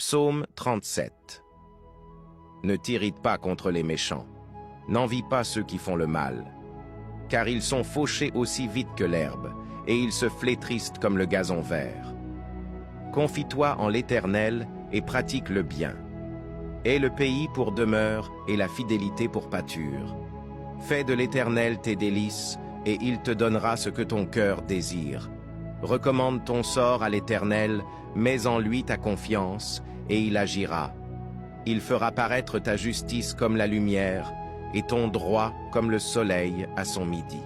Psaume 37. Ne t'irrite pas contre les méchants, n'envie pas ceux qui font le mal, car ils sont fauchés aussi vite que l'herbe, et ils se flétrissent comme le gazon vert. Confie-toi en l'Éternel et pratique le bien. Aie le pays pour demeure et la fidélité pour pâture. Fais de l'Éternel tes délices, et il te donnera ce que ton cœur désire. Recommande ton sort à l'Éternel, mets en lui ta confiance, et il agira. Il fera paraître ta justice comme la lumière, et ton droit comme le soleil à son midi.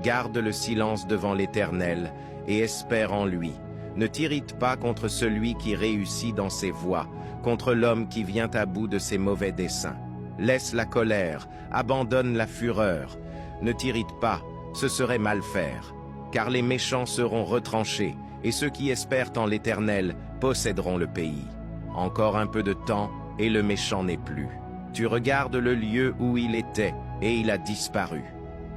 Garde le silence devant l'Éternel, et espère en lui. Ne t'irrite pas contre celui qui réussit dans ses voies, contre l'homme qui vient à bout de ses mauvais desseins. Laisse la colère, abandonne la fureur. Ne t'irrite pas, ce serait mal faire, car les méchants seront retranchés, et ceux qui espèrent en l'Éternel posséderont le pays. Encore un peu de temps, et le méchant n'est plus. Tu regardes le lieu où il était, et il a disparu.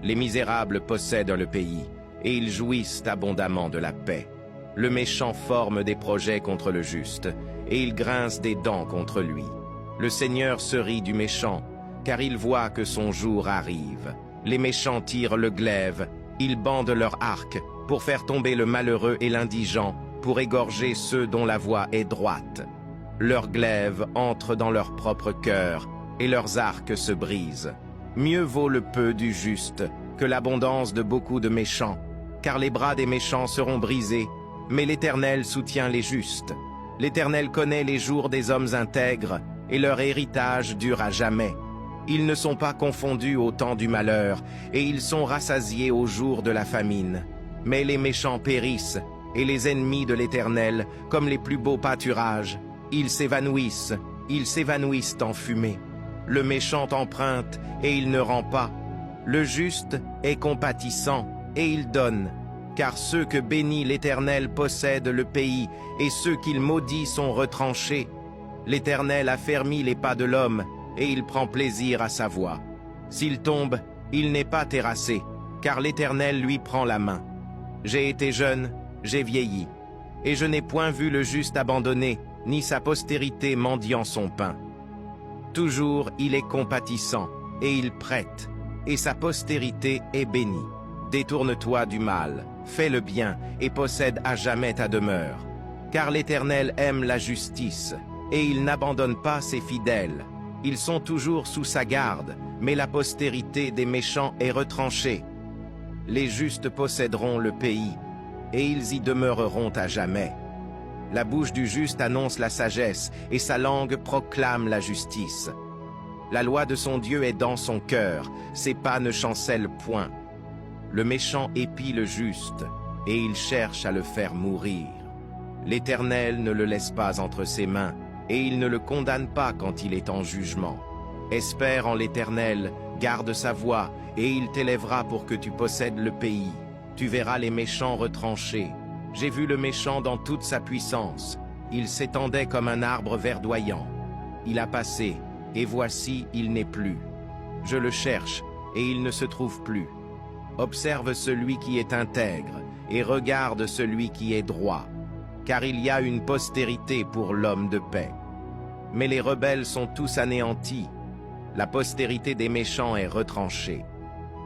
Les misérables possèdent le pays, et ils jouissent abondamment de la paix. Le méchant forme des projets contre le juste, et il grince des dents contre lui. Le Seigneur se rit du méchant, car il voit que son jour arrive. Les méchants tirent le glaive, ils bandent leur arc, pour faire tomber le malheureux et l'indigent, pour égorger ceux dont la voie est droite. Leurs glaives entrent dans leur propre cœur, et leurs arcs se brisent. Mieux vaut le peu du juste que l'abondance de beaucoup de méchants, car les bras des méchants seront brisés, mais l'Éternel soutient les justes. L'Éternel connaît les jours des hommes intègres, et leur héritage dure à jamais. Ils ne sont pas confondus au temps du malheur, et ils sont rassasiés au jour de la famine. Mais les méchants périssent, et les ennemis de l'Éternel, comme les plus beaux pâturages, ils s'évanouissent en fumée. Le méchant emprunte, et il ne rend pas. Le juste est compatissant, et il donne. Car ceux que bénit l'Éternel possèdent le pays, et ceux qu'il maudit sont retranchés. L'Éternel affermit les pas de l'homme, et il prend plaisir à sa voie. S'il tombe, il n'est pas terrassé, car l'Éternel lui prend la main. J'ai été jeune, j'ai vieilli, et je n'ai point vu le juste abandonné, ni sa postérité mendiant son pain. Toujours il est compatissant, et il prête, et sa postérité est bénie. Détourne-toi du mal, fais le bien, et possède à jamais ta demeure. Car l'Éternel aime la justice, et il n'abandonne pas ses fidèles. Ils sont toujours sous sa garde, mais la postérité des méchants est retranchée. Les justes posséderont le pays, et ils y demeureront à jamais. La bouche du juste annonce la sagesse, et sa langue proclame la justice. La loi de son Dieu est dans son cœur, ses pas ne chancellent point. Le méchant épie le juste, et il cherche à le faire mourir. L'Éternel ne le laisse pas entre ses mains, et il ne le condamne pas quand il est en jugement. Espère en l'Éternel, garde sa voie, et il t'élèvera pour que tu possèdes le pays. Tu verras les méchants retranchés. J'ai vu le méchant dans toute sa puissance. Il s'étendait comme un arbre verdoyant. Il a passé, et voici, il n'est plus. Je le cherche, et il ne se trouve plus. Observe celui qui est intègre, et regarde celui qui est droit. Car il y a une postérité pour l'homme de paix. Mais les rebelles sont tous anéantis. La postérité des méchants est retranchée.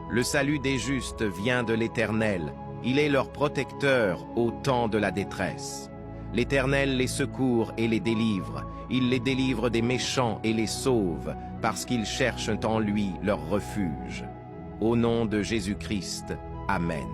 Le salut des justes vient de l'Éternel. Il est leur protecteur au temps de la détresse. L'Éternel les secourt et les délivre. Il les délivre des méchants et les sauve, parce qu'ils cherchent en lui leur refuge. Au nom de Jésus-Christ, Amen.